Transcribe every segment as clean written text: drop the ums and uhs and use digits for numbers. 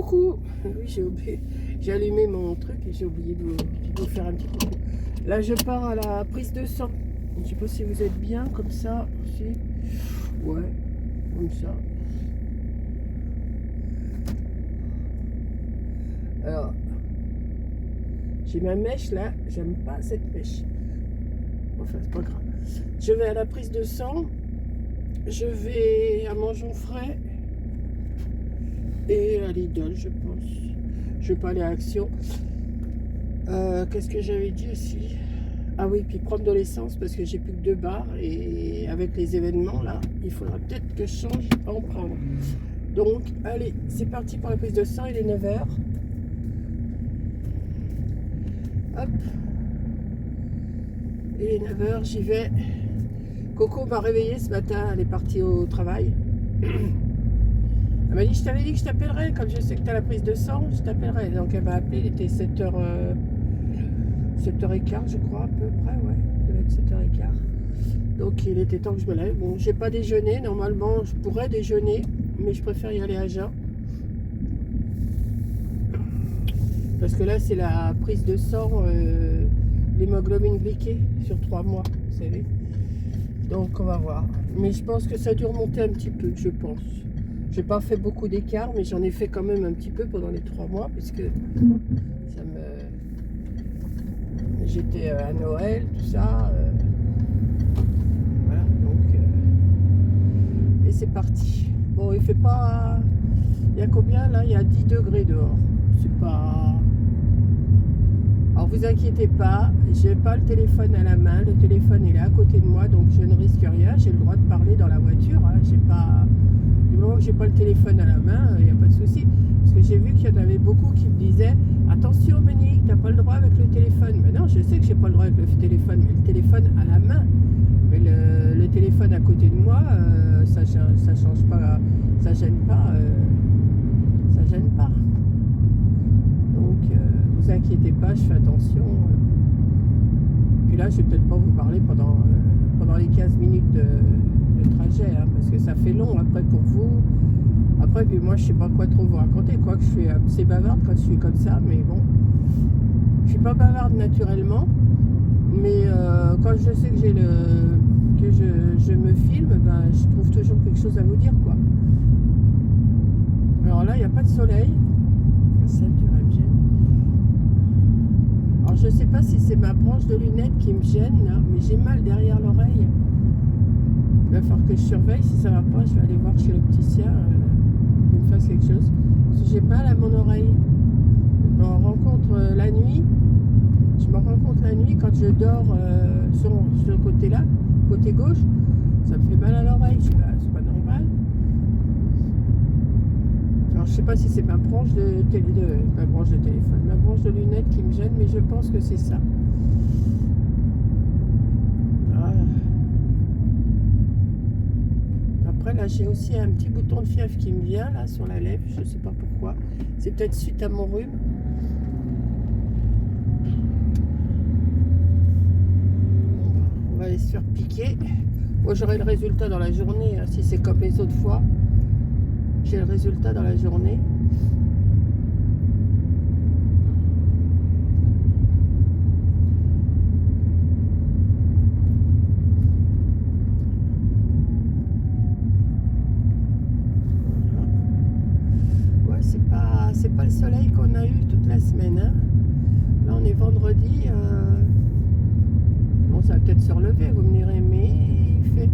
coucou. Oui, j'ai oublié. J'ai allumé mon truc et j'ai oublié de vous faire un petit coucou. Là, je pars à la prise de sang. Je sais pas si vous êtes bien comme ça. Si. Ouais, comme ça. Alors, j'ai ma mèche là. J'aime pas cette mèche. Enfin, c'est pas grave. Je vais à la prise de sang. Je vais à Mangeons Frais. Et à Lidl, je pense. Je vais pas aller à Action. Qu'est-ce que j'avais dit aussi? Ah oui, puis prendre de l'essence parce que j'ai plus que 2 bars. Et avec les événements là, il faudra peut-être que je change à en prendre. Donc, allez, c'est parti pour la prise de sang. Il est 9h. Hop. Il est 9h, j'y vais. Coco m'a réveillée ce matin, elle est partie au travail. Elle m'a dit, je t'avais dit que je t'appellerais, comme je sais que tu as la prise de sang, je t'appellerai. Donc elle m'a appelé, il était 7h, 7h15 je crois, à peu près, ouais. Il devait être 7h15. Donc il était temps que je me lève. Bon, j'ai pas déjeuné, normalement je pourrais déjeuner, mais je préfère y aller à jeun. Parce que là c'est la prise de sang, l'hémoglobine glyquée sur 3 mois, vous savez. Donc on va voir. Mais je pense que ça a dû remonter un petit peu, je pense. J'ai pas fait beaucoup d'écart, mais j'en ai fait quand même un petit peu pendant les 3 mois, puisque ça me... J'étais à Noël, tout ça. Voilà, donc... Et c'est parti. Bon, il fait pas... Il y a combien là? Il y a 10 degrés dehors. C'est pas... Alors vous inquiétez pas, j'ai pas le téléphone à la main, le téléphone il est à côté de moi, donc je ne risque rien, j'ai le droit de parler dans la voiture, hein. J'ai pas... Du moment que j'ai pas le téléphone à la main, il n'y a pas de souci. Parce que j'ai vu qu'il y en avait beaucoup qui me disaient attention Monique, t'as pas le droit avec le téléphone. Mais non, je sais que j'ai pas le droit avec le téléphone, mais le téléphone à la main. Mais le téléphone à côté de moi, ça change pas, ça gêne pas, ça gêne pas. Donc vous inquiétez pas, je fais attention. Puis là, je vais peut-être pas vous parler pendant les 15 minutes de trajet, hein, parce que ça fait long après pour vous. Après, puis moi, je sais pas quoi trop vous raconter, quoi que je suis assez bavarde quand je suis comme ça, mais bon, je suis pas bavarde naturellement, mais quand je sais que je me filme, ben, je trouve toujours quelque chose à vous dire, quoi. Alors là, il n'y a pas de soleil, celle du RMG. Alors je sais pas si c'est ma branche de lunettes qui me gêne là, mais j'ai mal derrière l'oreille. Il va falloir que je surveille, si ça va pas, je vais aller voir chez l'opticien qu'il me fasse quelque chose. Parce que j'ai mal à mon oreille. Je m'en rends compte la nuit. Je me rends compte la nuit quand je dors sur le côté là, côté gauche, ça me fait mal à l'oreille. Je dis, bah, c'est pas normal. Alors je sais pas si c'est ma branche de téléphone, ma branche de lunettes qui me gêne, mais je pense que c'est ça. Après là j'ai aussi un petit bouton de fièvre qui me vient là sur la lèvre, je sais pas pourquoi. C'est peut-être suite à mon rhume. On va aller se faire piquer. Moi j'aurai le résultat dans la journée, hein, si c'est comme les autres fois. J'ai le résultat dans la journée. Ouais, c'est pas le soleil qu'on a eu toute la semaine, hein. Là on est vendredi. Bon, ça va peut-être se relever, vous me direz, mais il fait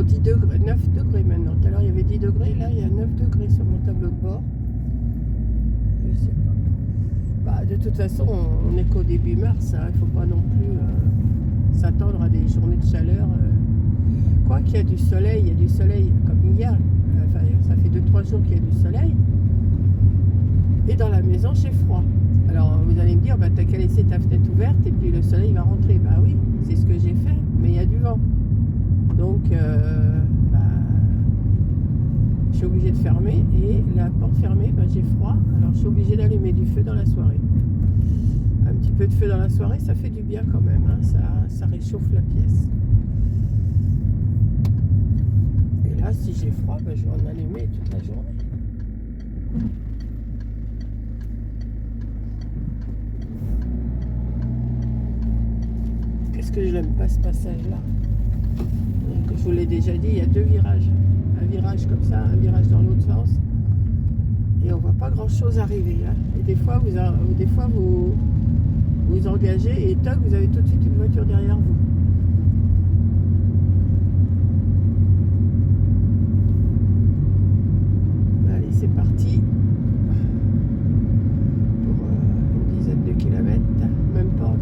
10 degrés, 9 degrés maintenant. Tout à l'heure il y avait 10 degrés, là il y a 9 degrés sur mon tableau de bord. Je sais pas. Bah, de toute façon, on n'est qu'au début mars, hein. Il ne faut pas non plus s'attendre à des journées de chaleur. Quoi qu'il y a du soleil, il y a du soleil comme hier. Enfin, ça fait 2-3 jours qu'il y a du soleil. Et dans la maison, j'ai froid. Alors vous allez me dire, bah, t'as qu'à laisser ta fenêtre ouverte et puis le soleil va rentrer. Bah oui, c'est ce que j'ai fait, mais il y a du vent. Donc, bah, je suis obligée de fermer et la porte fermée, bah, j'ai froid. Alors je suis obligée d'allumer du feu dans la soirée. Un petit peu de feu dans la soirée, ça fait du bien quand même, hein. Ça réchauffe la pièce. Et là, si j'ai froid, bah, je vais en allumer toute la journée. Qu'est-ce que je n'aime pas ce passage-là? Je vous l'ai déjà dit, il y a deux virages. Un virage comme ça, un virage dans l'autre sens. Et on voit pas grand-chose arriver. Hein. Et des fois, vous vous engagez et toc, vous avez tout de suite une voiture derrière vous. Allez, c'est parti. Pour une dizaine de kilomètres, même pas.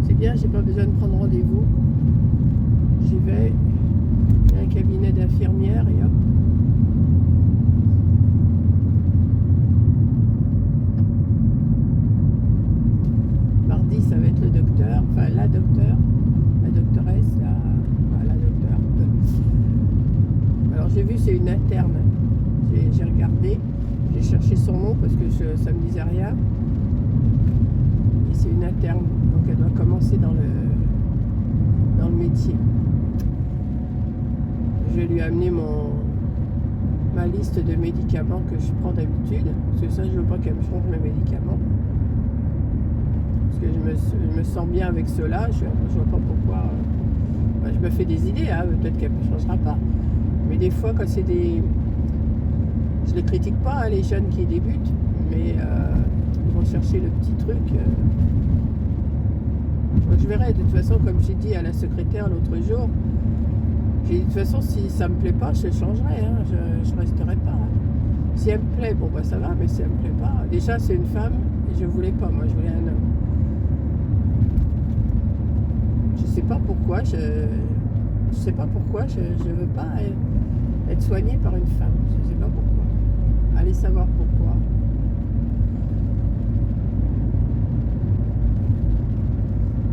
C'est bien, j'ai pas besoin de prendre rendez-vous. J'y vais. Il y a un cabinet d'infirmière et hop. Mardi, ça va être le docteur, enfin la docteure, la doctoresse, la docteure. Alors j'ai vu, c'est une interne. J'ai regardé, j'ai cherché son nom parce que ça me disait rien. Et c'est une interne, donc elle doit commencer dans le métier. Je vais lui amener ma liste de médicaments que je prends d'habitude, parce que ça je veux pas qu'elle me change mes médicaments. Parce que je me sens bien avec ceux-là, je vois pas pourquoi. Je me fais des idées, hein, peut-être qu'elle ne changera pas. Mais des fois, quand c'est des. Je les critique pas, hein, les jeunes qui débutent, mais ils vont chercher le petit truc. Je verrai, de toute façon, comme j'ai dit à la secrétaire l'autre jour, j'ai dit de toute façon, si ça me plaît pas, je changerai, hein, je resterai pas. Hein. Si elle me plaît, bon bah ça va, mais si elle me plaît pas, déjà c'est une femme et je voulais pas, moi je voulais un homme. Je sais pas pourquoi, je veux pas être soignée par une femme. Je sais pas pourquoi. Allez savoir pourquoi.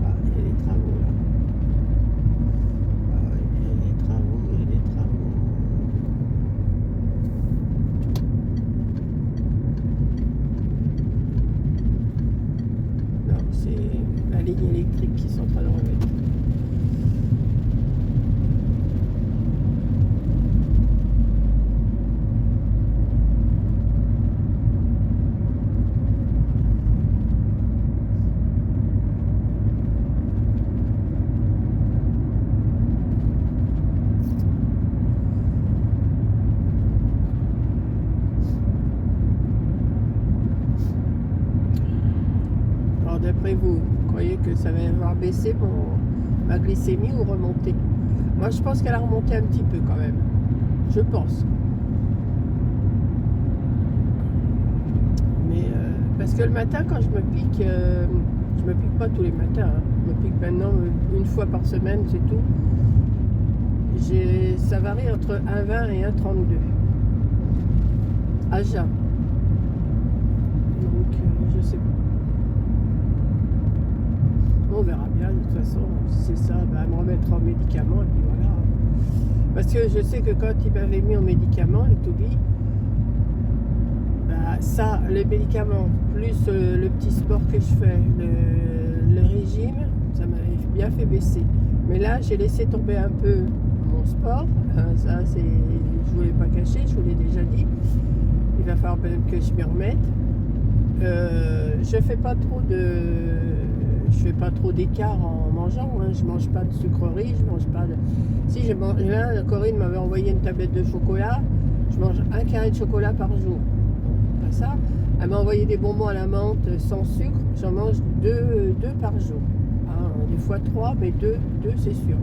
Ah, il y a les travaux là. Ah, il y a les travaux. Non, c'est la ligne électrique qui sont en train de remettre. D'après vous, croyez que ça va avoir baissé ma glycémie ou remonté? Moi, je pense qu'elle a remonté un petit peu quand même. Je pense. Mais parce que le matin, quand je me pique pas tous les matins. Hein. Je me pique maintenant une fois par semaine, c'est tout. Ça varie entre 1,20 et 1,32 à jeun. Donc, je sais pas. On verra bien, de toute façon, si c'est ça, elle me remettra en médicaments et puis voilà. Parce que je sais que quand il m'avait mis en médicaments, les Toby, ça, les médicaments, plus le petit sport que je fais, le régime, ça m'avait bien fait baisser. Mais là, j'ai laissé tomber un peu mon sport. Ça, je voulais pas cacher, je vous l'ai déjà dit. Il va falloir peut-être que je m'y remette. Je fais pas trop d'écart en mangeant, hein. Je mange pas de sucreries, je mange pas de... Si, là, Corinne m'avait envoyé une tablette de chocolat, je mange un carré de chocolat par jour. Pas ça. Elle m'a envoyé des bonbons à la menthe sans sucre, j'en mange deux par jour. Hein, des fois 3, mais deux c'est sûr.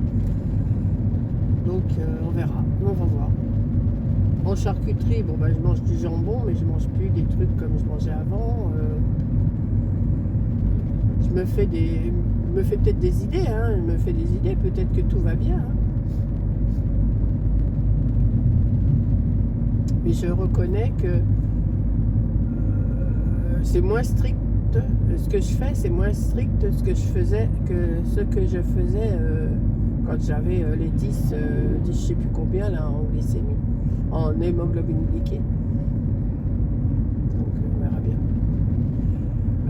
Donc on verra, on va voir. En charcuterie, bon je mange du jambon, mais je mange plus des trucs comme je mangeais avant. Je me fais peut-être des idées, hein, peut-être que tout va bien. Hein. Mais je reconnais que c'est moins strict. Ce que je fais, c'est moins strict ce que je faisais quand j'avais les 10 je sais plus combien là en glycémie, en hémoglobine glyquée. Donc on verra bien.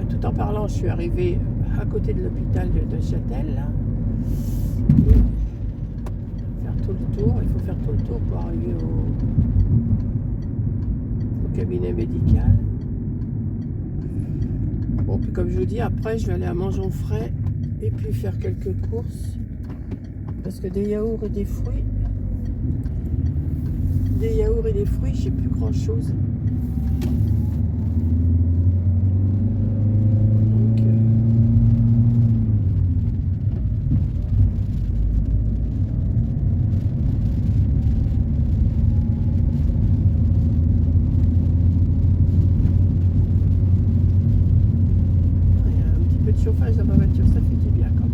Tout en parlant, je suis arrivée à côté de l'hôpital de Châtel là. Il faut faire tout le tour pour arriver au cabinet médical. Bon, puis comme je vous dis, après, je vais aller à Mangeons-Frais et puis faire quelques courses. Parce que des yaourts et des fruits, j'ai plus grand chose. Donc, il y a un petit peu de chauffage dans ma voiture, ça fait du bien quand même.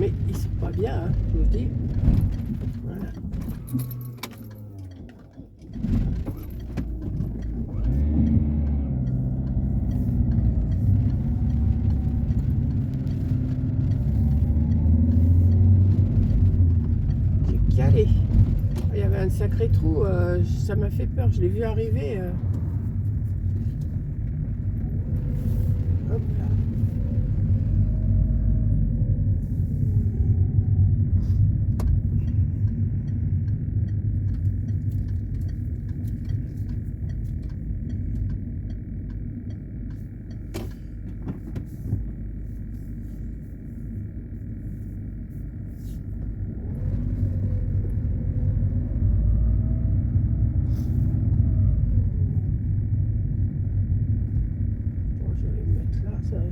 Mais ils sont pas bien, hein, je vous dis. Voilà. J'ai calé. Il y avait un sacré trou, ça m'a fait peur, je l'ai vu arriver. Hop là.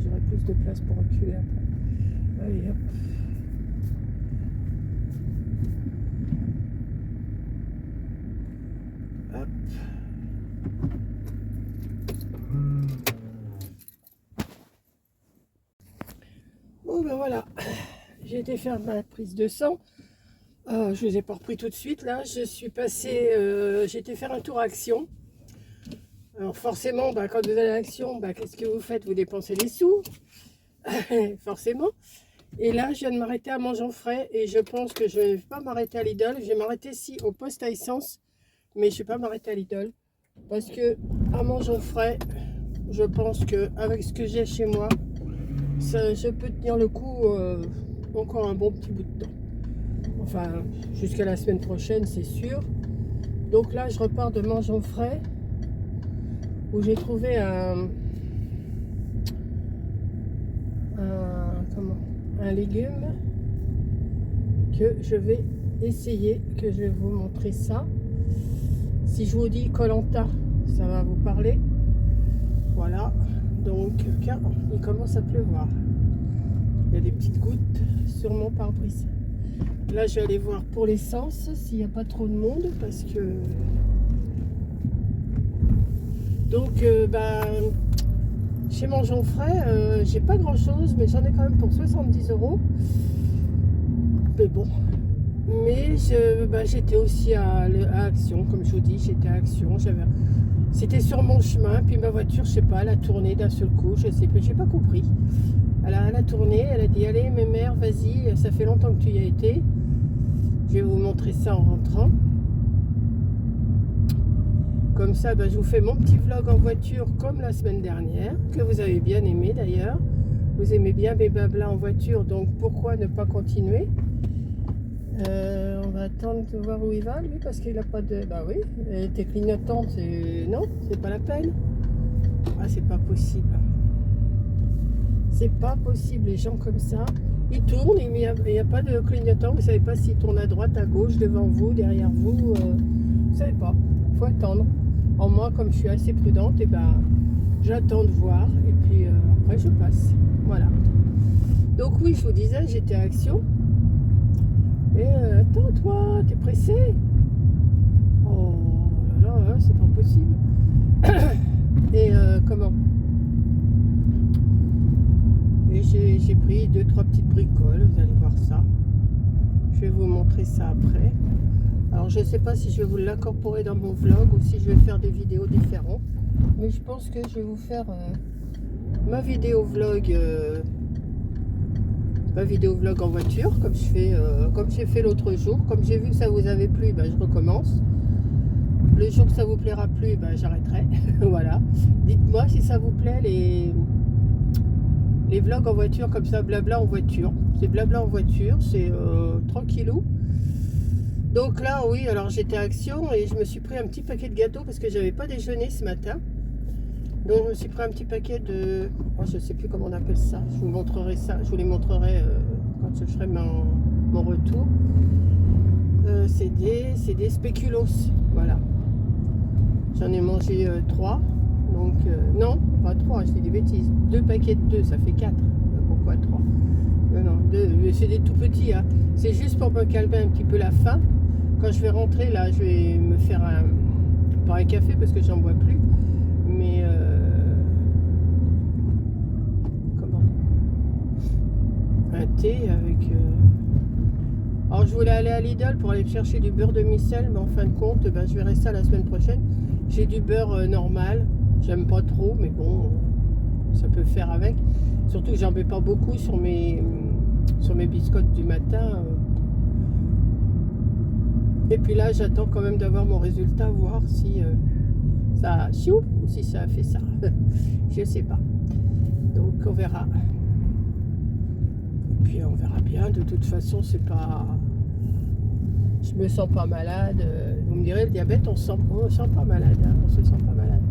J'aurai plus de place pour reculer après. Allez hop. Hop. Bon ben voilà, j'ai été faire ma prise de sang. Je vous ai pas repris tout de suite là. Je suis passée, j'ai été faire un tour à Action. Alors forcément, bah, quand vous allez à Action, bah, qu'est-ce que vous faites? Vous dépensez les sous, forcément. Et là, je viens de m'arrêter à Mangeons-Frais et je pense que je ne vais pas m'arrêter à Lidl. Je vais m'arrêter ici au poste à essence, mais je ne vais pas m'arrêter à Lidl. Parce que à Mangeons-Frais, je pense qu'avec ce que j'ai chez moi, ça, je peux tenir le coup encore un bon petit bout de temps. Enfin, jusqu'à la semaine prochaine, c'est sûr. Donc là, je repars de Mangeons-Frais, où j'ai trouvé un légume que je vais essayer, que je vais vous montrer ça. Si je vous dis Koh-Lanta, ça va vous parler. Voilà, donc car il commence à pleuvoir. Il y a des petites gouttes sur mon pare-brise. Là, je vais aller voir pour l'essence s'il n'y a pas trop de monde, parce que donc chez Mangeons-Frais, j'ai pas grand chose, mais j'en ai quand même pour 70 €. Mais bon, mais j'étais aussi à Action, comme je vous dis, j'étais à Action. C'était sur mon chemin, puis ma voiture, je sais pas, elle a tourné d'un seul coup, je sais pas, j'ai pas compris. Elle a tourné, elle a dit allez, mes mères, vas-y, ça fait longtemps que tu y as été. Je vais vous montrer ça en rentrant. Comme ça, je vous fais mon petit vlog en voiture comme la semaine dernière, que vous avez bien aimé d'ailleurs. Vous aimez bien mes blabla en voiture, donc pourquoi ne pas continuer? On va attendre de voir où il va, lui, parce qu'il n'a pas de... Bah oui, tes clignotants, non, c'est pas la peine. Ah, c'est pas possible. C'est pas possible, les gens comme ça. Ils tournent, il n'y a pas de clignotant. Vous savez pas s'ils tournent à droite, à gauche, devant vous, derrière vous. Vous savez pas. Il faut attendre. En moi, comme je suis assez prudente, j'attends de voir. Et puis après, je passe. Voilà. Donc oui, je vous disais, j'étais à Action. Et attends, toi, t'es pressé? Oh là là, c'est pas possible. Et comment? Et j'ai pris 2-3 petites bricoles, vous allez voir ça. Je vais vous montrer ça après. Alors je ne sais pas si je vais vous l'incorporer dans mon vlog ou si je vais faire des vidéos différentes. Mais je pense que je vais vous faire ma vidéo vlog en voiture, comme j'ai fait l'autre jour. Comme j'ai vu que ça vous avait plu, je recommence. Le jour que ça vous plaira plus, j'arrêterai. Voilà. Dites-moi si ça vous plaît les vlogs en voiture comme ça, blabla en voiture. C'est blabla en voiture, c'est tranquillou. Donc là, oui, alors j'étais à Action et je me suis pris un petit paquet de gâteaux parce que j'avais pas déjeuné ce matin. Donc je me suis pris un petit paquet de... Oh, je sais plus comment on appelle ça. Je vous montrerai ça. Je vous les montrerai quand je ferai mon retour. C'est des spéculoos. Voilà. J'en ai mangé 3. Donc, non, pas 3, je dis des bêtises. 2 paquets de 2, ça fait 4. Pourquoi 3? Non, c'est des tout petits. Hein. C'est juste pour me calmer un petit peu la faim. Quand je vais rentrer, là, je vais me faire pas un café parce que j'en bois plus. Mais comment? Un thé avec... Alors je voulais aller à Lidl pour aller chercher du beurre de micelle, mais en fin de compte, ben, je verrai ça la semaine prochaine. J'ai du beurre normal, j'aime pas trop, mais bon, ça peut faire avec. Surtout que j'en mets pas beaucoup sur mes biscottes du matin. Et puis là, j'attends quand même d'avoir mon résultat, voir si ça a chiou ou si ça a fait ça. Je sais pas. Donc on verra. Et puis on verra bien. De toute façon, c'est pas... Je me sens pas malade. Vous me direz, le diabète, on se sent pas malade. Hein. On se sent pas malade.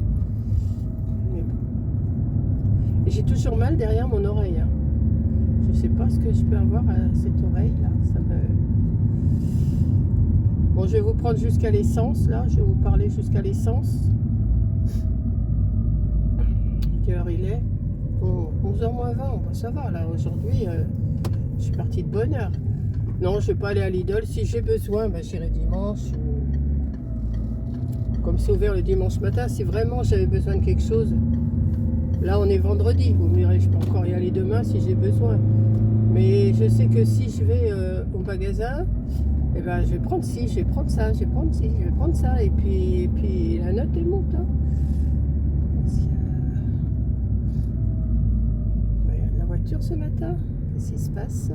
Mais bon. Et j'ai toujours mal derrière mon oreille. Hein. Je sais pas ce que je peux avoir à cette oreille-là. Ça me... Bon, je vais vous prendre jusqu'à l'essence, là. Je vais vous parler jusqu'à l'essence. Quelle heure il est? 11h moins 20. Bon, ça va, là. Aujourd'hui, je suis partie de bonne heure. Non, je vais pas aller à Lidl. Si j'ai besoin, ben, j'irai dimanche. Comme c'est ouvert le dimanche matin, si vraiment j'avais besoin de quelque chose. Là, on est vendredi. Vous me direz, je peux encore y aller demain si j'ai besoin. Mais je sais que si je vais au magasin, eh ben, je vais prendre ci, je vais prendre ça, je vais prendre ci, je vais prendre ça. Et puis la note, elle monte. Hein. Il y a de la voiture ce matin. Qu'est-ce qui se passe?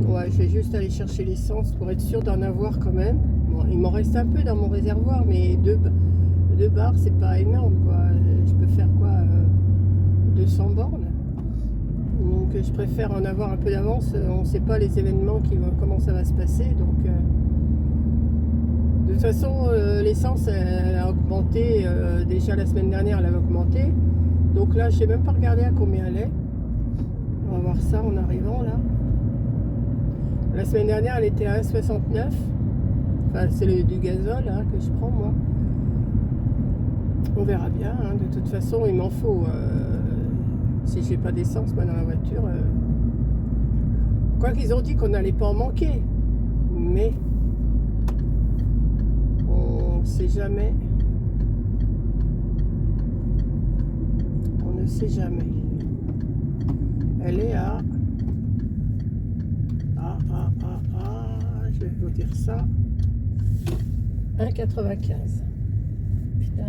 Ouais, je vais juste aller chercher l'essence pour être sûr d'en avoir quand même. Bon, il m'en reste un peu dans mon réservoir, mais 2 bars, c'est pas énorme, quoi. Je peux faire quoi 200 bornes. Donc je préfère en avoir un peu d'avance. On ne sait pas les événements comment ça va se passer. Donc de toute façon, l'essence elle a augmenté. Déjà la semaine dernière, elle avait augmenté. Donc là, je n'ai même pas regardé à combien elle est. On va voir ça en arrivant là. La semaine dernière, elle était à 1,69. Enfin, c'est du gazole hein, que je prends moi. On verra bien. Hein. De toute façon, il m'en faut. Si j'ai pas d'essence moi, dans la voiture. Quoi qu'ils ont dit qu'on n'allait pas en manquer. Mais on ne sait jamais. On ne sait jamais. Elle est à... je vais vous dire ça. 1,95. Putain.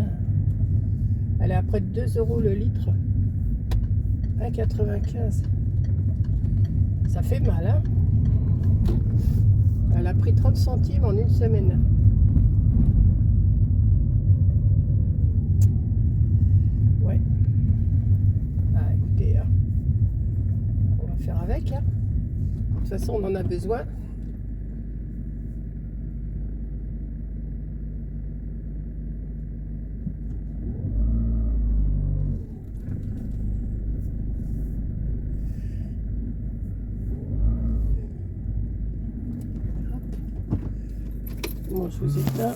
Elle est à près de 2 € le litre. 1,95. Ça fait mal, hein? Elle a pris 30 centimes en une semaine. Ouais. Ah, écoutez, on va faire avec, hein. De toute façon, on en a besoin. Bon, je vous éteins.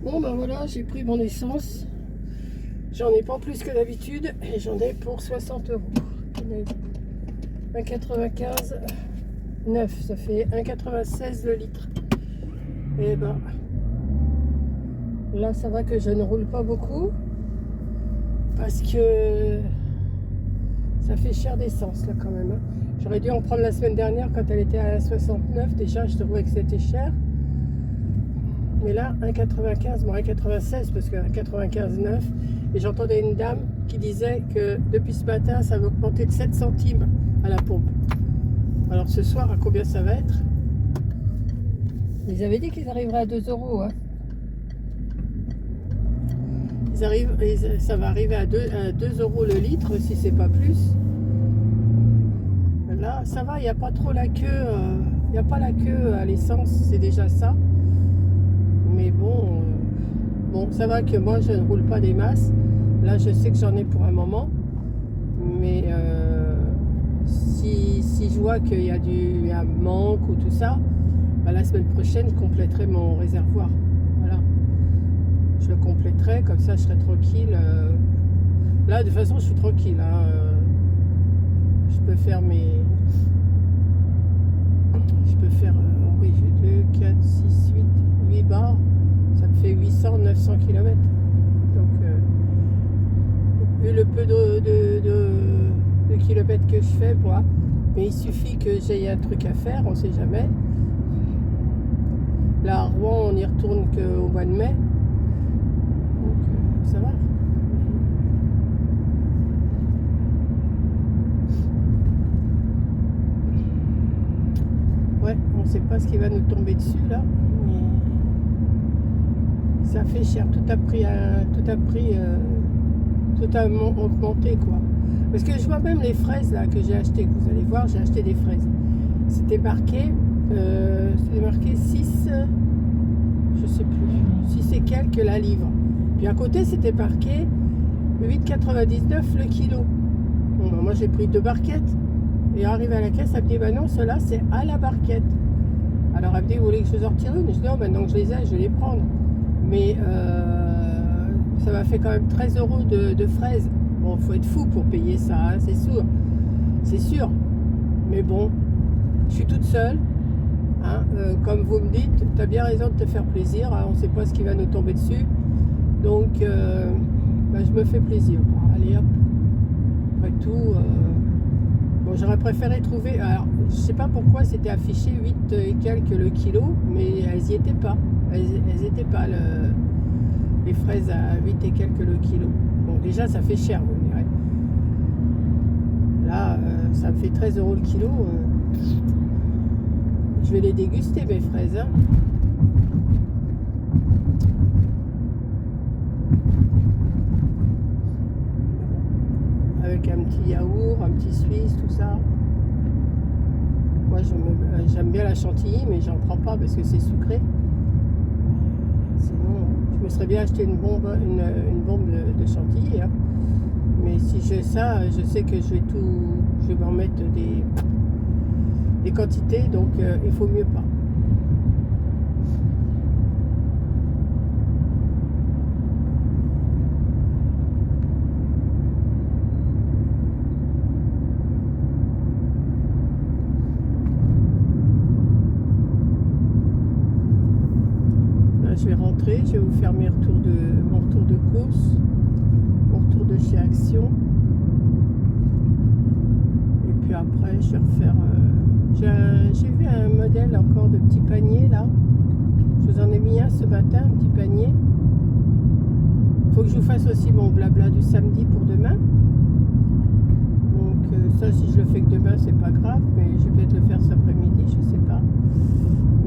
Bon ben voilà, j'ai pris mon essence. J'en ai pas plus que d'habitude et j'en ai pour 60 €. 1,95 9, ça fait 1,96 le litre. Et ben là ça va que je ne roule pas beaucoup parce que ça fait cher d'essence là quand même. Hein. J'aurais dû en prendre la semaine dernière quand elle était à 69. Déjà, je trouvais que c'était cher. Mais là, 1,95, bon 1,96 parce que 95,9. Et j'entendais une dame qui disait que depuis ce matin, ça va augmenter de 7 centimes à la pompe. Alors ce soir, à combien ça va être? Ils avaient dit qu'ils arriveraient à 2 euros. Hein. Ça va arriver à 2 euros le litre, si c'est pas plus. Là, ça va, il n'y a pas trop la queue. Il n'y a pas la queue à l'essence, c'est déjà ça. Mais bon, ça va que moi, je ne roule pas des masses. Là, je sais que j'en ai pour un moment. Mais si je vois qu'il y a un manque ou tout ça, bah, la semaine prochaine, je compléterai mon réservoir. Voilà. Je le compléterai, comme ça, je serai tranquille. Là, de toute façon, je suis tranquille. Hein. Je peux faire oui, j'ai 2, 4, 6, 8 bars. Ça me fait 800, 900 km. Donc, vu le peu de kilomètres que je fais, moi, mais il suffit que j'aie un truc à faire, on ne sait jamais. Là, à Rouen, on n'y retourne qu'au mois de mai. Donc, ça va. Ouais, on ne sait pas ce qui va nous tomber dessus, là. Mais ça fait cher. Tout a augmenté, quoi. Parce que je vois même les fraises, là, que j'ai achetées. Que vous allez voir, j'ai acheté des fraises. C'était marqué 6, je sais plus, 6 et quelques la livre. Puis à côté, c'était marqué 8,99 le kilo. Bon, ben, moi, j'ai pris 2 barquettes. Et arrivé à la caisse, elle me dit, bah non, ceux-là, c'est à la barquette. Alors, elle me dit, vous voulez que je vous en retire une? Je dis, non, maintenant que je les ai, je vais les prendre. Mais ça m'a fait quand même 13 euros de fraises. Bon, faut être fou pour payer ça, hein, c'est sûr. C'est sûr. Mais bon, je suis toute seule. Hein, comme vous me dites, tu as bien raison de te faire plaisir. Hein, on ne sait pas ce qui va nous tomber dessus. Donc, bah, je me fais plaisir. Bon, allez hop. Après tout, bon, j'aurais préféré trouver. Alors, je sais pas pourquoi c'était affiché 8 et quelques le kilo, mais elles n'y étaient pas. Elles n'étaient pas les fraises à 8 et quelques le kilo. Bon, déjà, ça fait cher, vous me direz. Là, ça me fait 13 euros le kilo. Je vais les déguster, mes fraises. Hein. Avec un petit yaourt, un petit suisse, tout ça. Moi, j'aime bien la chantilly, mais j'en prends pas parce que c'est sucré. Sinon, je me serais bien acheté une bombe de chantilly. Hein. Mais si j'ai ça, je sais que je vais m'en mettre des quantités, donc il faut mieux pas. Je vais rentrer, je vais vous faire mon retour de course, mon retour de chez Action. Et puis après, je vais refaire. J'ai vu un modèle encore de petit panier là. Je vous en ai mis un ce matin, un petit panier. Il faut que je vous fasse aussi mon blabla du samedi pour demain. Donc ça, si je le fais que demain, c'est pas grave, mais je vais peut-être le faire cet après-midi, je sais pas.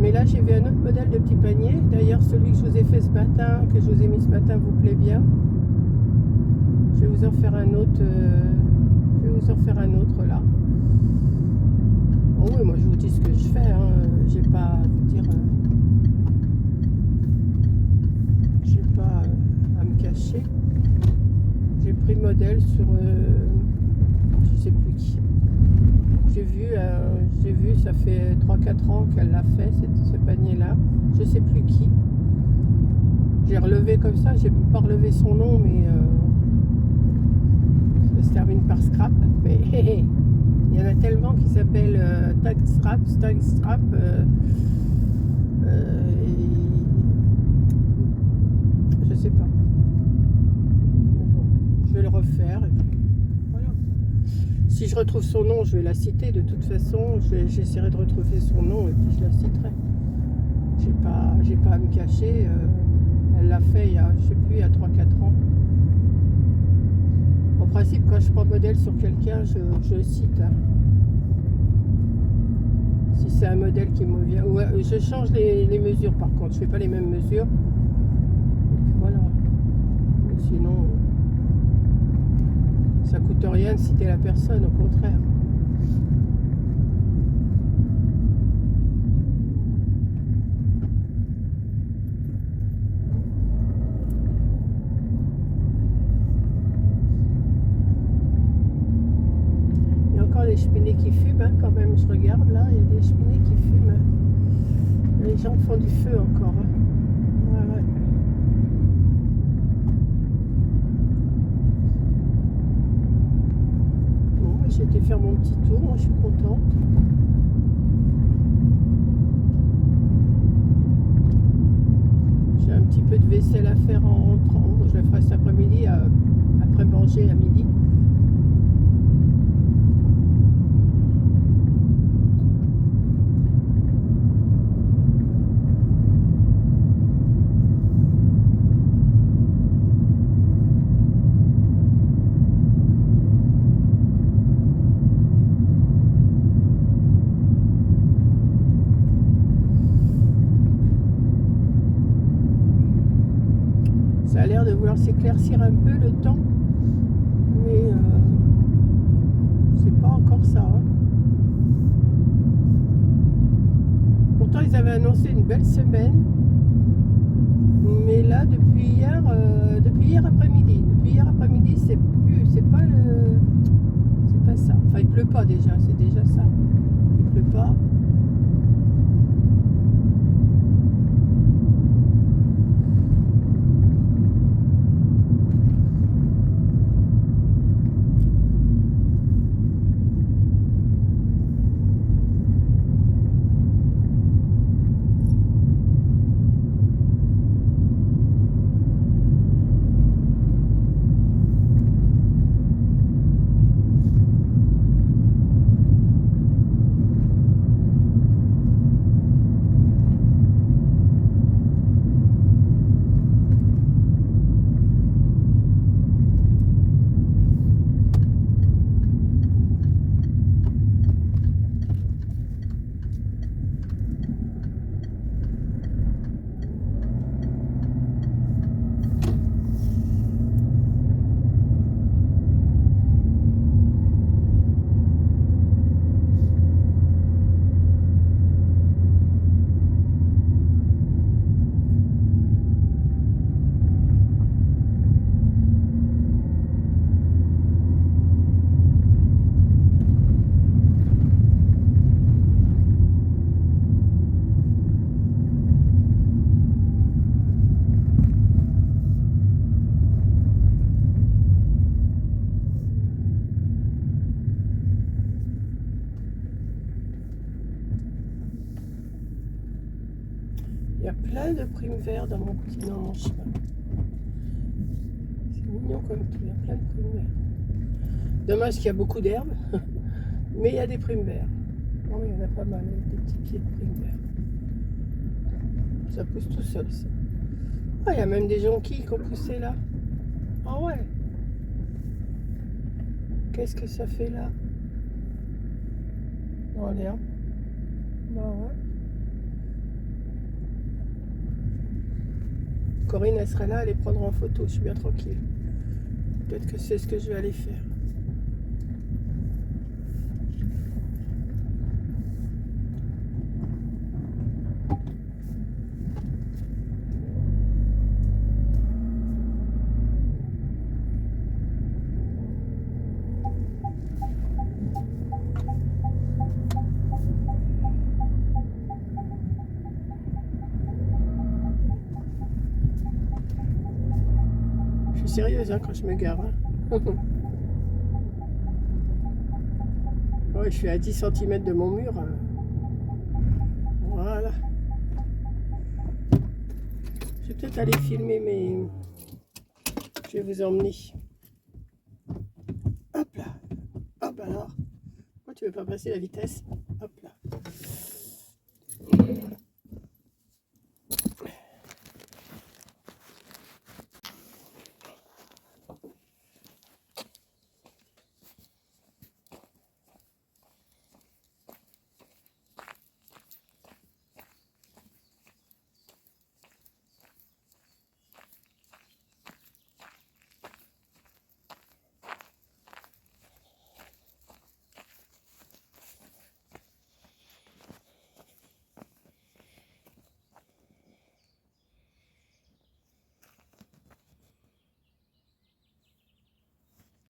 Mais là, j'ai vu un autre modèle de petit panier. D'ailleurs, celui que je vous ai fait ce matin, que je vous ai mis ce matin, vous plaît bien. Je vais vous en faire un autre. Là. Oh oui, moi, je vous dis ce que je fais. Hein. J'ai pas à vous dire. J'ai pas à me cacher. J'ai pris le modèle sur. Je sais plus qui. J'ai vu, ça fait 3-4 ans qu'elle l'a fait, ce panier-là. Je sais plus qui. J'ai relevé comme ça, j'ai pas relevé son nom, mais ça se termine par scrap. Mais il y en a tellement qui s'appellent tag strap. Je sais pas. Bon, je vais le refaire et puis voilà. Si je retrouve son nom, je vais la citer de toute façon. J'essaierai de retrouver son nom et puis je la citerai. J'ai pas à me cacher. Elle l'a fait il y a, je sais plus, il y a 3-4 ans. En principe, quand je prends modèle sur quelqu'un, je le cite. Hein. Si c'est un modèle qui me vient. Ouais, je change les mesures par contre. Je fais pas les mêmes mesures. Et puis voilà. Mais sinon, ça coûte rien de citer la personne, au contraire. Les cheminées qui fument hein, quand même, je regarde là, il y a des cheminées qui fument. Les gens font du feu encore. Hein. Ouais, ouais. Bon, j'ai été faire mon petit tour, moi je suis contente. J'ai un petit peu de vaisselle à faire en rentrant. Je le ferai cet après-midi, après manger à midi. Ça a l'air de vouloir s'éclaircir un peu le temps, mais c'est pas encore ça. Hein. Pourtant, ils avaient annoncé une belle semaine, mais là, depuis hier après-midi, c'est pas ça. Enfin, il pleut pas déjà, c'est déjà ça. Il pleut pas. Il y a plein de primes verts dans mon chemin. C'est mignon comme tout, il y a plein de primes verts. Dommage qu'il y a beaucoup d'herbes, mais il y a des primes verts. Oh, il y en a pas mal, des petits pieds de primes verts. Ça pousse tout seul, ça. Ah, il y a même des jonquilles qui ont poussé là. Ah ouais. Qu'est-ce que ça fait là? Dans l'herbe. Bah ouais. Corinne, elle sera là, elle les prendra en photo, je suis bien tranquille. Peut-être que c'est ce que je vais aller faire. Sérieuse hein, quand je me gare. Hein. Ouais, je suis à 10 cm de mon mur. Hein. Voilà. Je vais peut-être aller filmer, mais je vais vous emmener. Hop là. Hop là. Alors, pourquoi tu veux pas passer la vitesse?